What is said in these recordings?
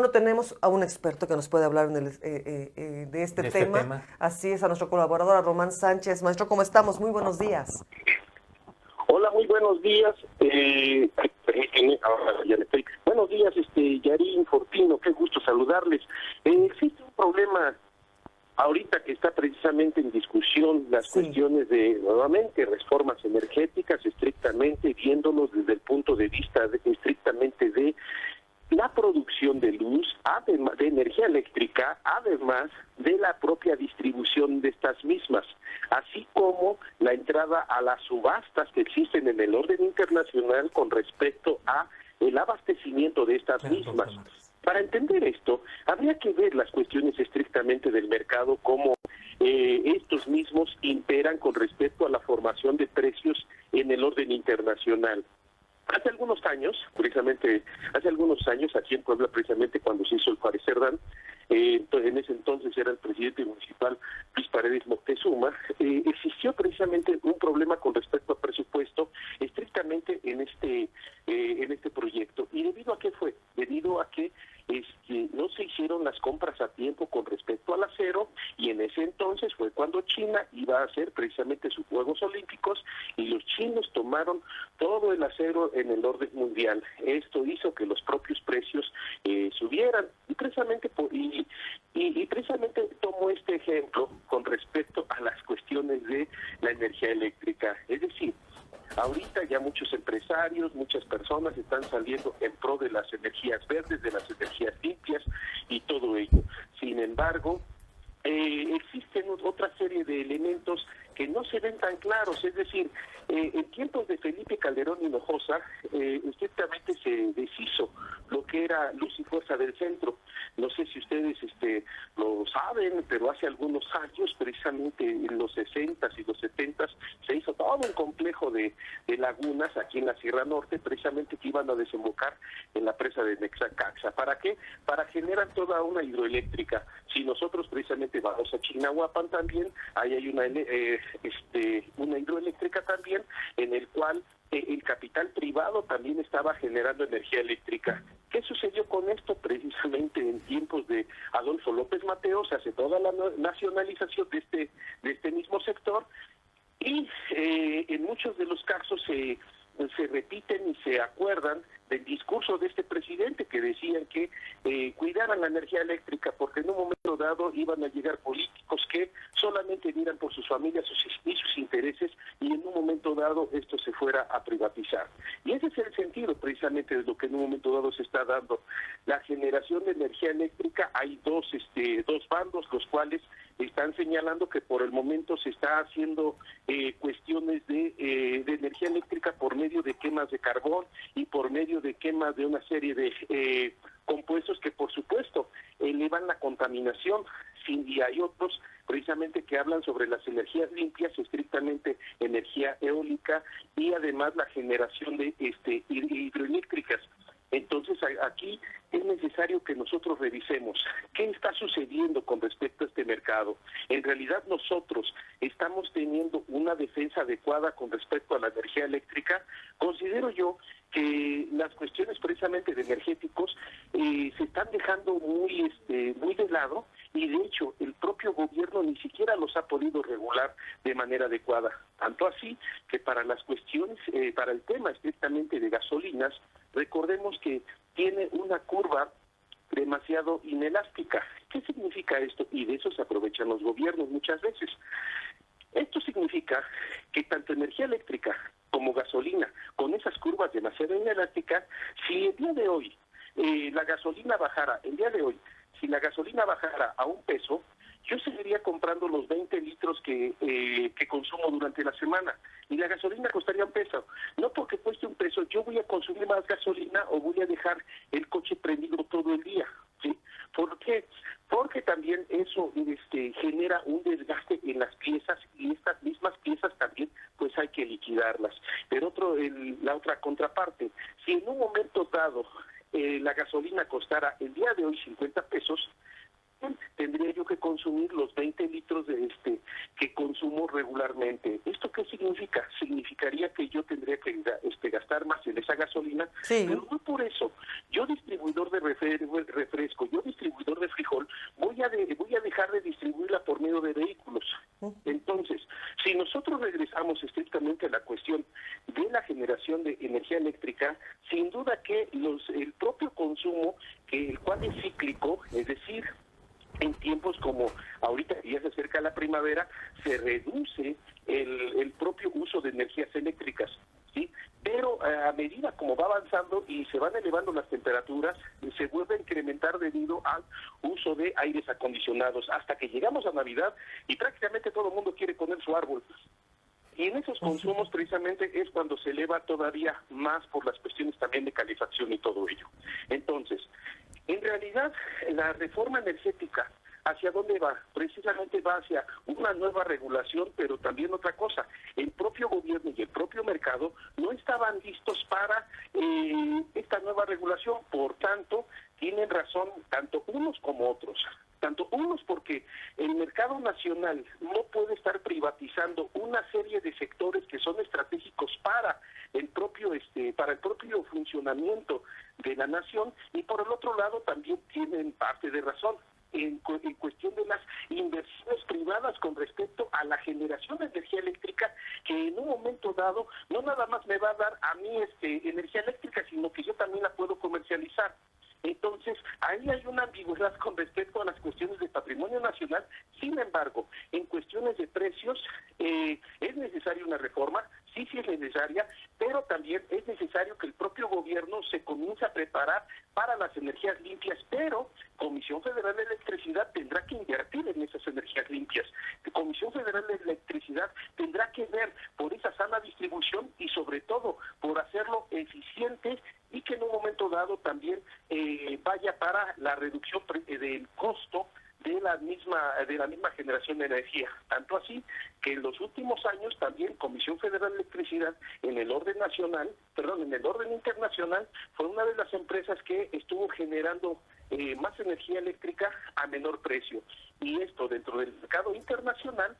bueno, tenemos a un experto que nos puede hablar de este tema. Así es, a nuestro colaborador, a Román Sánchez. Maestro, ¿cómo estamos? Muy buenos días. Hola, muy buenos días. Permíteme, ahora ya le estoy. Buenos días, Yarín, Fortino, qué gusto saludarles. Existe un problema ahorita que está precisamente en discusión, las cuestiones de, nuevamente, reformas energéticas, estrictamente viéndolos desde el punto de vista estrictamente de la producción de luz, además de energía eléctrica, además de la propia distribución de estas mismas, así como la entrada a las subastas que existen en el orden internacional con respecto a el abastecimiento de estas mismas. Para entender esto, habría que ver las cuestiones estrictamente del mercado, cómo estos mismos imperan con respecto a la formación de precios en el orden internacional. Hace algunos años, aquí en Puebla, precisamente cuando se hizo el Juárez Cerdán, en ese entonces era el presidente municipal Luis Paredes Moctezuma, existió precisamente un problema con respecto al presupuesto estrictamente en este proyecto. ¿Y debido a qué fue? Debido a que no se hicieron las compras a tiempo con respecto al acero, y en ese entonces fue cuando China iba a hacer precisamente sus Juegos Olímpicos y los chinos tomaron todo el acero en el orden mundial. Esto hizo que los propios precios subieran, y precisamente precisamente tomo este ejemplo con respecto a las cuestiones de la energía eléctrica. Es decir, ahorita ya muchos empresarios, muchas personas están saliendo en pro de las energías verdes, de las energías limpias y todo ello. Sin embargo, existen otra serie de elementos que no se ven tan claros. Es decir, en tiempos de Felipe Calderón Hinojosa, estrictamente se deshizo lo que era Luz y Fuerza del Centro. No sé si ustedes lo saben, pero hace algunos años, precisamente en los 60s y los 70s, se hizo todo un complejo de lagunas aquí en la Sierra Norte, precisamente que iban a desembocar en la presa de Nexacaxa. ¿Para qué? Para generar toda una hidroeléctrica. Si nosotros precisamente vamos a Chignahuapan también, ahí hay una hidroeléctrica también, en el cual el capital privado también estaba generando energía eléctrica. ¿Qué sucedió con esto? Precisamente en tiempos de Adolfo López Mateos se hace toda la nacionalización de este mismo sector, y en muchos de los casos se repiten y se acuerdan del discurso de este presidente, que decían que cuidaran la energía eléctrica porque en un momento dado iban a llegar políticos que solamente vieran por sus familias y sus intereses, y en un momento dado esto se fuera a privatizar. Y ese es el sentido precisamente de lo que en un momento dado se está dando. La generación de energía eléctrica, hay dos bandos, los cuales están señalando que por el momento se está haciendo cuestiones de energía eléctrica por medio de quemas de carbón y por medio de quemas de una serie de compuestos que por supuesto elevan la contaminación. Y hay otros precisamente que hablan sobre las energías limpias, estrictamente energía eólica, y además la generación de hidroeléctricas. Entonces aquí es necesario que nosotros revisemos qué está sucediendo con respecto a este mercado. En realidad nosotros estamos teniendo una defensa adecuada con respecto a la energía eléctrica. Considero yo que las cuestiones precisamente de energéticos se están dejando muy de lado, y de hecho el propio gobierno ni siquiera los ha podido regular de manera adecuada. Tanto así que para las cuestiones, para el tema estrictamente de gasolinas, recordemos que tiene una curva demasiado inelástica. ¿Qué significa esto? Y de eso se aprovechan los gobiernos muchas veces. Esto significa que tanto energía eléctrica como gasolina, con esas curvas demasiado inelásticas, si el día de hoy la gasolina bajara, si la gasolina bajara a $1, yo seguiría comprando los 20 litros que consumo durante la semana, y la gasolina costaría $1. No porque cueste $1, yo voy a consumir más gasolina o voy a dejar el coche prendido todo el día, ¿sí? ¿Por qué? Porque también eso genera un desgaste en las piezas, y estas mismas piezas también pues hay que liquidarlas. Pero la otra contraparte, si en un momento dado la gasolina costara el día de hoy $50, tendría yo que consumir los 20 litros que consumo regularmente. ¿Esto qué significa? Significaría que yo tendría que gastar más en esa gasolina, pero no por eso. Yo, distribuidor de refresco, el cual es cíclico, es decir, en tiempos como ahorita que ya se acerca la primavera, se reduce el propio uso de energías eléctricas, ¿sí? Pero a medida como va avanzando y se van elevando las temperaturas, se vuelve a incrementar debido al uso de aires acondicionados, hasta que llegamos a Navidad y prácticamente todo el mundo quiere poner su árbol. Y en esos consumos precisamente es cuando se eleva todavía más por las cuestiones también de calefacción y todo ello. Entonces, en realidad, la reforma energética, ¿hacia dónde va? Precisamente va hacia una nueva regulación, pero también otra cosa. El propio gobierno y el propio mercado no estaban listos para esta nueva regulación, por tanto, tienen razón tanto unos como otros. Tanto unos porque el mercado nacional no puede estar privatizando una serie de sectores que son estratégicos para el propio funcionamiento de la nación, y por el otro lado también tienen parte de razón en cuestión de las inversiones privadas con respecto a la generación de energía eléctrica, que en un momento dado no nada más me va a dar a mí energía eléctrica, sino que yo también la puedo comercializar. Entonces, ahí hay una ambigüedad con respecto a las cuestiones de patrimonio nacional. Sin embargo, en cuestiones de precios, es necesaria una reforma, sí es necesaria, pero también es necesario que el propio gobierno se comience a preparar para las energías limpias, pero Comisión Federal de Electricidad tendrá que invertir en esas energías limpias. Comisión Federal de Electricidad tendrá que ver por esa sana distribución y sobre todo por hacerlo eficiente, y que en un momento dado también vaya para la reducción del costo de la misma generación de energía. Tanto así que en los últimos años también Comisión Federal de Electricidad en el orden internacional fue una de las empresas que estuvo generando más energía eléctrica a menor precio. Y esto dentro del mercado internacional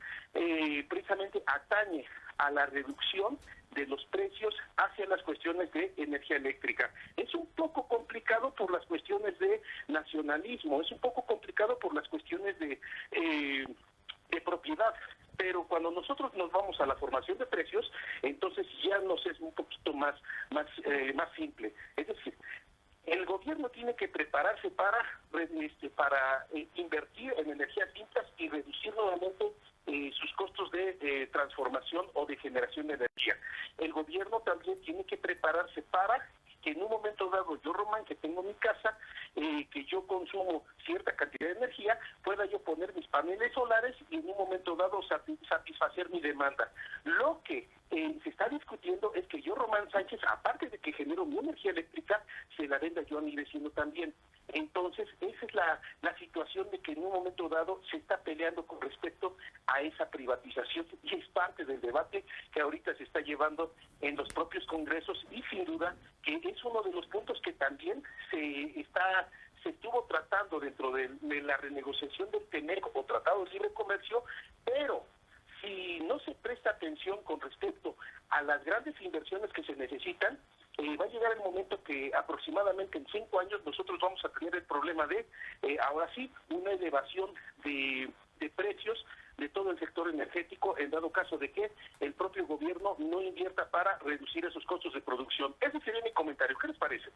precisamente atañe a la reducción de los precios hacia las cuestiones de energía eléctrica. Es un poco complicado por las cuestiones de nacionalismo, es un poco complicado por las cuestiones de propiedad, pero cuando nosotros nos vamos a la formación de precios, entonces ya nos es un poquito más simple. Es decir, el gobierno tiene que prepararse para invertir en energías limpias y reducir nuevamente sus costos de transformación o de generación de energía. El gobierno también tiene que prepararse para que en un momento dado, yo, Román, que tengo mi casa, que yo consumo cierta cantidad de energía, pueda yo poner mis paneles solares y en un momento dado satisfacer mi demanda. Lo que se está discutiendo es que yo, Román Sánchez, aparte de que genero mi energía eléctrica, se la venda yo a mi vecino también. Entonces, esa es la situación de que en un momento dado se está peleando con respecto a esa privatización, y es parte del debate que ahorita se está llevando en los propios congresos, y sin duda que es uno de los puntos que también se estuvo tratando dentro de la renegociación del TEMEC o Tratado de Libre Comercio, pero si no se presta atención con respecto a las grandes inversiones que se necesitan, va a llegar el momento que aproximadamente en 5 años nosotros vamos a tener el problema de, ahora sí, una elevación de precios de todo el sector energético, en dado caso de que el propio gobierno no invierta para reducir esos costos de producción. Ese sería mi comentario. ¿Qué les parece?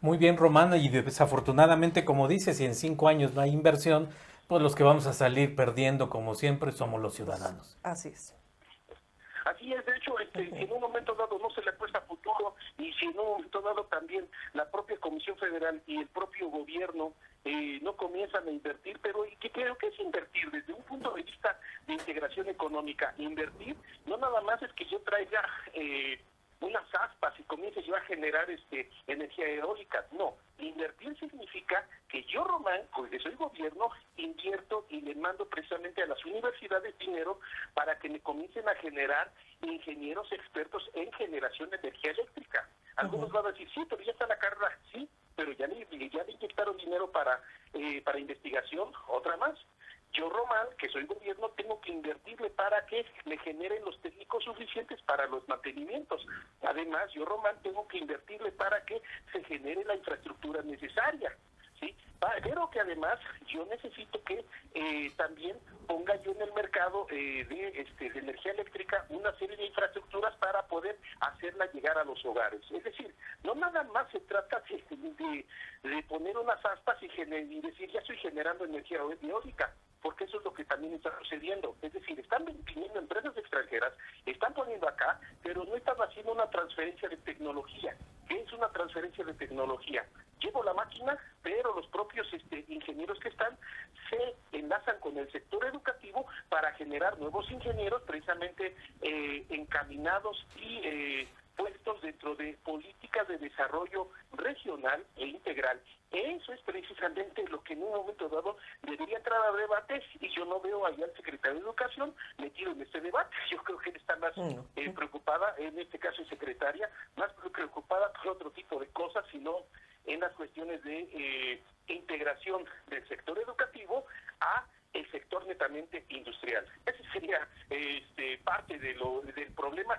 Muy bien, Romano, y desafortunadamente, como dices, si en 5 años no hay inversión, pues los que vamos a salir perdiendo, como siempre, somos los ciudadanos. Así es. Así es, de hecho, si en un momento dado no se le apuesta a futuro, y si en un momento dado también la propia Comisión Federal y el propio gobierno no comienzan a invertir, pero ¿qué creo que es invertir? Desde un punto de vista de integración económica, invertir no nada más es que yo traiga unas aspas y comience yo a generar energía eólica. No, invertir significa que yo, Román, porque soy gobierno, invierto y le mando precisamente a las universidades dinero para que me comiencen a generar ingenieros expertos en generación de energía eléctrica. Algunos van a decir, sí, pero ya está la carrera, sí, pero ya le inyectaron dinero para investigación, otra más. Yo, Román, que soy gobierno, tengo que invertirle para que me generen los técnicos suficientes para los mantenimientos. Además, yo, Román, tengo que invertirle para que se genere la infraestructura necesaria, ¿sí? pero que además yo necesito que también ponga yo en el mercado de energía eléctrica una serie de infraestructuras para poder hacerla llegar a los hogares. Es decir, no nada más se trata de poner unas aspas y decir ya estoy generando energía eólica, porque eso es lo que también está sucediendo. Es decir, están viniendo empresas extranjeras, están poniendo acá, pero no están haciendo una transferencia de tecnología. ¿Qué es una transferencia de tecnología? Llevo la máquina, pero los propios ingenieros que están se enlazan con el sector educativo para generar nuevos ingenieros precisamente encaminados y puestos dentro de políticas de desarrollo regional e integral. Eso es precisamente lo que en un momento dado debería entrar a debate, y yo no veo allá al secretario de Educación metido en este debate. Yo creo que él está más preocupada, en este caso secretaria, más preocupada por otro tipo de cosas, sino en las cuestiones de integración del sector educativo a el sector netamente industrial. Ese sería parte del problema